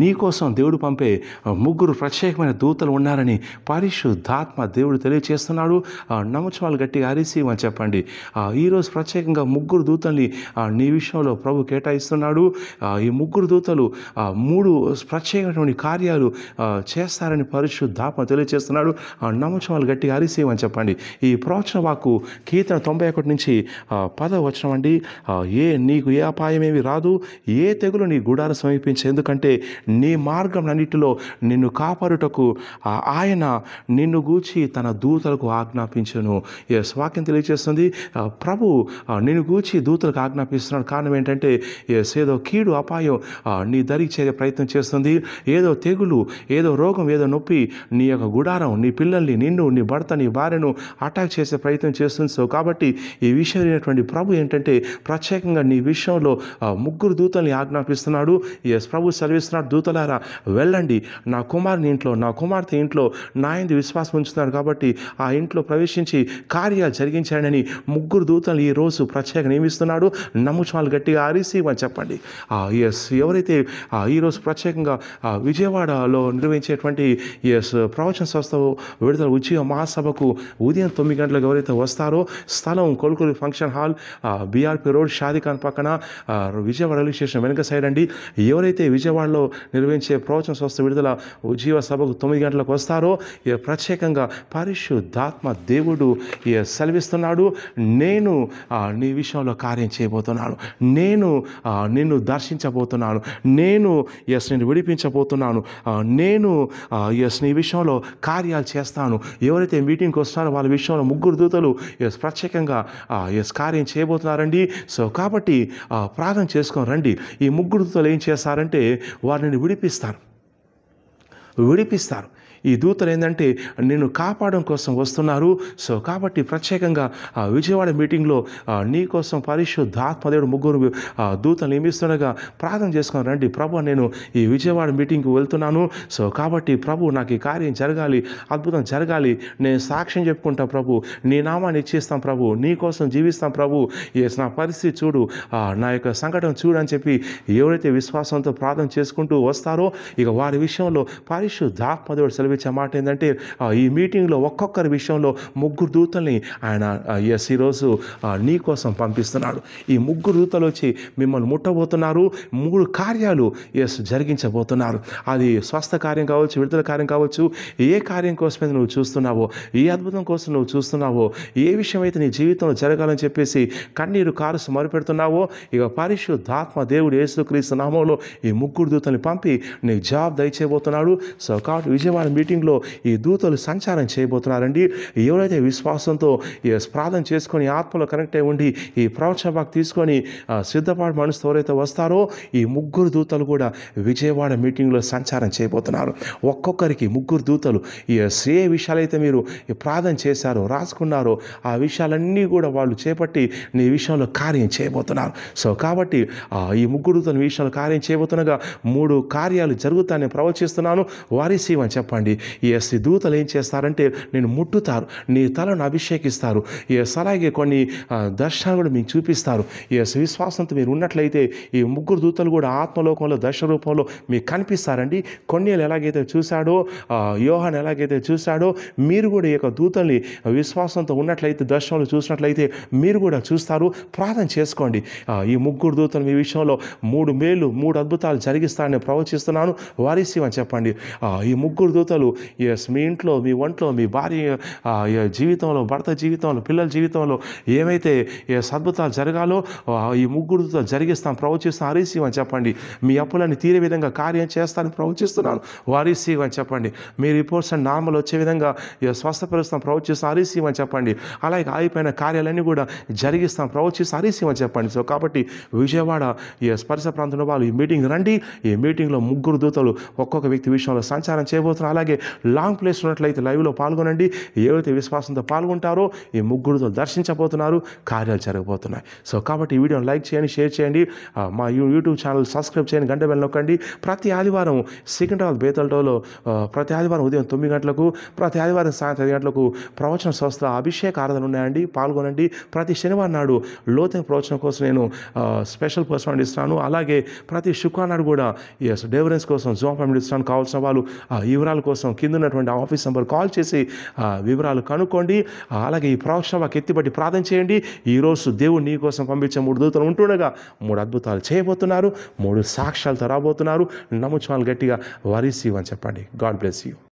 నీ కోసం దేవుడు పంపే ముగ్గురు ప్రత్యేకమైన దూతలు ఉన్నారని పరిశుద్ధాత్మ దేవుడు తెలియచేస్తున్నాడు. నమ్మచ్చు వాళ్ళు గట్టిగా అరిసి అని చెప్పండి. ఈరోజు ప్రత్యేకంగా ముగ్గురు దూతల్ని నీ విషయంలో ప్రభు కేటాయిస్తున్నాడు. ఈ ముగ్గురు దూతలు 3 ప్రత్యేకమైన కార్యాలు చేస్తారని పరిశుద్ధాత్మ తెలియచేస్తున్నాడు. నమ్మచ్చు వాళ్ళు గట్టిగా అరిసి అని చెప్పండి. ఈ ప్రవచన వాక్కు కీర్తన 91 నుంచి 10వ వచనం అండి. నీకు ఏ అపాయమేమి రాదు, ఏ తెగులు నీ గుడారం సమీపించే, ఎందుకంటే నీ మార్గంలన్నిటిలో నిన్ను కాపాడుటకు ఆయన నిన్ను గూర్చి తన దూతలకు ఆజ్ఞాపించును. ఎస్, వాక్యం తెలియజేస్తుంది. ప్రభు నిన్ను గూర్చి దూతలకు ఆజ్ఞాపిస్తున్నాడు. కారణం ఏంటంటే ఏదో కీడు అపాయం నీ దరికి చేరే ప్రయత్నం చేస్తుంది. ఏదో తెగులు, ఏదో రోగం, ఏదో నొప్పి నీ యొక్క గుడారం, నీ పిల్లల్ని, నిన్ను, నీ భర్త, నీ భార్యను అటాక్ చేసే ప్రయత్నం చేస్తుంది. సో కాబట్టి ఈ విషయం అయినటువంటి ప్రభు ఏంటంటే ప్రత్యేకంగా నీ విషయంలో ముగ్గురు దూతల్ని ఆజ్ఞాపిస్తున్నాడు. ఎస్, ప్రభు సెలవిస్తున్నాడు, దూతలారా వెళ్ళండి, నా కుమారుని ఇంట్లో, నా కుమార్తె ఇంట్లో నా యందు విశ్వాసం ఉంచుతున్నారు కాబట్టి ఆ ఇంట్లో ప్రవేశించి కార్యాలు జరిగించాడని ముగ్గురు దూతలు ఈ రోజు ప్రత్యేక నియమిస్తున్నాడు. నమ్ముచు వాళ్ళు గట్టిగా అరిసి అని చెప్పండి. ఎస్, ఎవరైతే ఈరోజు ప్రత్యేకంగా విజయవాడలో నిర్వహించేటువంటి ప్రవచన సంస్థ విడుదల ఉద్యోగ మహాసభకు ఉదయం 9 గంటలకు ఎవరైతే వస్తారో, స్థలం కొలుకులు ఫంక్షన్ హాల్, బీఆర్పీ రోడ్, షాదీఖాన్ పక్కన, విజయవాడ రైల్వే స్టేషన్ వెనుక సైడ్ అండి. ఎవరైతే విజయవాడలో నిర్వహించే ప్రవచన సంస్థ విడుదల ఉద్యోగ సభకు 9 గంటలకు వస్తారో ప్రత్యేకంగా పరిశుద్ధాత్మ దేవుడు సెలవిస్తున్నాడు, నేను నీ విషయంలో కార్యం చేయబోతున్నాను, నేను నిన్ను దర్శించబోతున్నాను, నేను నిన్ను విడిపించబోతున్నాను, నేను నీ విషయంలో కార్యాలు చేస్తాను. ఎవరైతే మీటింగ్కి వస్తారో వాళ్ళ విషయంలో ముగ్గురు దూతలు ప్రత్యేకంగా కార్యం చేయబోతున్నారండి. సో కాబట్టి ప్రార్థన చేసుకొని రండి. ఈ ముగ్గురు దూతలు ఏం చేస్తారంటే వారిని విడిపిస్తారు. ఈ దూతలు ఏంటంటే నిన్ను కాపాడడం కోసం వస్తున్నారు. సో కాబట్టి ప్రత్యేకంగా విజయవాడ మీటింగ్లో నీ కోసం పరిశుద్ధాత్మదేవుడు ముగ్గురు దూతలు నియమిస్తుండగా ప్రార్థన చేసుకొని రండి. ప్రభు, నేను ఈ విజయవాడ మీటింగ్కి వెళ్తున్నాను. సో కాబట్టి ప్రభు, నాకు ఈ కార్యం జరగాలి, అద్భుతం జరగాలి, నేను సాక్ష్యం చెప్పుకుంటా ప్రభు, నీ నామాన్ని ఇచ్చేస్తాం ప్రభు, నీ కోసం జీవిస్తాం ప్రభు, నా పరిస్థితి చూడు, నా యొక్క సంకటం చూడు అని చెప్పి ఎవరైతే విశ్వాసంతో ప్రార్థన చేసుకుంటూ వస్తారో ఇక వారి విషయంలో పరిశుద్ధాత్మదేవుడు సెలవిచ్చే మాట ఏంటంటే ఈ మీటింగ్లో ఒక్కొక్కరి విషయంలో ముగ్గురు దూతల్ని ఆయన ఈరోజు నీ కోసం పంపిస్తున్నాడు. ఈ ముగ్గురు దూతలు వచ్చి మిమ్మల్ని ముట్టబోతున్నారు. 3 కార్యాలు జరిగించబోతున్నారు. అది స్వస్థ కార్యం కావచ్చు, విడుదల కార్యం కావచ్చు. ఏ కార్యం కోసమైతే నువ్వు చూస్తున్నావో, ఏ అద్భుతం కోసం నువ్వు చూస్తున్నావో, ఏ విషయం అయితే నీ జీవితంలో జరగాలని చెప్పేసి కన్నీరు కారుసు మొరుపెడుతున్నావో ఇక పరిశుద్ధాత్మ దేవుడు యేసుక్రీస్తు నామములో ఈ ముగ్గురు దూతల్ని పంపి నీకు జవాబు దయచేయబోతున్నాడు. సో కాబట్టి విజయవాడ మీటింగ్లో ఈ దూతలు సంచారం చేయబోతున్నారండి. ఎవరైతే విశ్వాసంతో ప్రార్థన చేసుకొని ఆత్మలో కనెక్ట్ అయి ఉండి ఈ ప్రవచన భాగం తీసుకొని సిద్ధపాటు మనసుతో ఎవరైతే వస్తారో ఈ ముగ్గురు దూతలు కూడా విజయవాడ మీటింగ్లో సంచారం చేయబోతున్నారు. ఒక్కొక్కరికి ముగ్గురు దూతలు ఏ విషయాలైతే మీరు ప్రార్థన చేశారో, రాసుకున్నారో ఆ విషయాలన్నీ కూడా వాళ్ళు చేపట్టి నీ విషయంలో కార్యం చేయబోతున్నారు. సో కాబట్టి ఈ ముగ్గురు దూతల విషయంలో కార్యం చేయబోతుండగా 3 కార్యాలు జరుగుతాయని ప్రవచిస్తున్నాను. వారిసి అని చెప్పండి. ఈ దూతలు ఏం చేస్తారంటే నేను ముట్టుతారు, నీ తలను అభిషేకిస్తారు. అలాగే కొన్ని దర్శనాలు కూడా మీకు చూపిస్తారు. విశ్వాసంతో మీరు ఉన్నట్లయితే ఈ ముగ్గురు దూతలు కూడా ఆత్మలోకంలో దర్శన రూపంలో మీకు కనిపిస్తారండి. కొన్నేళ్ళు ఎలాగైతే చూశాడో, యోహాను ఎలాగైతే చూశాడో మీరు కూడా ఈ యొక్క దూతల్ని విశ్వాసంతో ఉన్నట్లయితే, దర్శనంలో చూసినట్లయితే మీరు కూడా చూస్తారు. ప్రార్థన చేసుకోండి. ఈ ముగ్గురు దూతలు మీ విషయంలో 3 మేలు 3 అద్భుతాలు జరిగిస్తారని ప్రవచిస్తున్నాను. వారిసి అని చెప్పండి. ఈ ముగ్గురు దూతలు మీ ఇంట్లో, మీ ఒంట్లో, మీ భార్య జీవితంలో, భర్త జీవితంలో, పిల్లల జీవితంలో ఏమైతే అద్భుతాలు జరగాలో ఈ ముగ్గురు దూతలు జరిగిస్తాం ప్రవచిస్తాను. హరిసి అని చెప్పండి. మీ అప్పులని తీరే విధంగా కార్యం చేస్తానని ప్రవచిస్తున్నాను. వారిసి అని చెప్పండి. మీ రిపోర్ట్స్ అండ్ నార్మల్ వచ్చే విధంగా స్వస్థపరుస్తాం ప్రవచిస్తాం. హరిసి అని చెప్పండి. అలాగే ఆగిపోయిన కార్యాలన్నీ కూడా జరిగిస్తాం ప్రవచిస్తాం. హరిసి అని చెప్పండి. సో కాబట్టి విజయవాడ పరిసర ప్రాంతంలో వాళ్ళు ఈ మీటింగ్ రండి. ఈ మీటింగ్లో ముగ్గురు దూతలు ఒక్కొక్క వ్యక్తి విషయంలో సంచారం చేయబోతున్నారు. అలాగే అలాగే లాంగ్ ప్లేస్ ఉన్నట్లయితే లైవ్లో పాల్గొనండి. ఏవైతే విశ్వాసంతో పాల్గొంటారో ఈ ముగ్గురుతో దర్శించబోతున్నారు, కార్యాలు జరగబోతున్నాయి. సో కాబట్టి ఈ వీడియోని లైక్ చేయండి, షేర్ చేయండి, మా యూట్యూబ్ ఛానల్ సబ్స్క్రైబ్ చేయండి, గంట బెల్ నొక్కండి. ప్రతి ఆదివారం సికింద్రాబాద్ బేతల్టోలో ప్రతి ఆదివారం ఉదయం 9 గంటలకు, ప్రతి ఆదివారం సాయంత్రం 5 గంటలకు ప్రవచన సంస్థ అభిషేక ఆరాధన ఉన్నాయండి, పాల్గొనండి. ప్రతి శనివారం నాడు లోతైన ప్రవచనం కోసం నేను స్పెషల్ పర్సన్ ఇస్తాను. అలాగే ప్రతి శుక్రవారం నాడు కూడా డెలివరెన్స్ కోసం జూమ్ అపాయింట్మెంట్ ఇస్తాను. కావాల్సిన వాళ్ళు ఈ వివరాల కోసం కింద ఉన్నటువంటి ఆఫీస్ నెంబర్ కాల్ చేసి వివరాలు కనుక్కోండి. అలాగే ఈ ప్రవచన ఎత్తిపట్టి ప్రార్థన చేయండి. ఈరోజు దేవుడు నీ కోసం పంపించే 3 దూతలు ఉంటుండగా 3 అద్భుతాలు చేయబోతున్నారు, 3 సాక్ష్యాలతో రాబోతున్నారు. నమ్ముచున్నాను గట్టిగా వరీసీవ్ అని చెప్పండి. God bless you.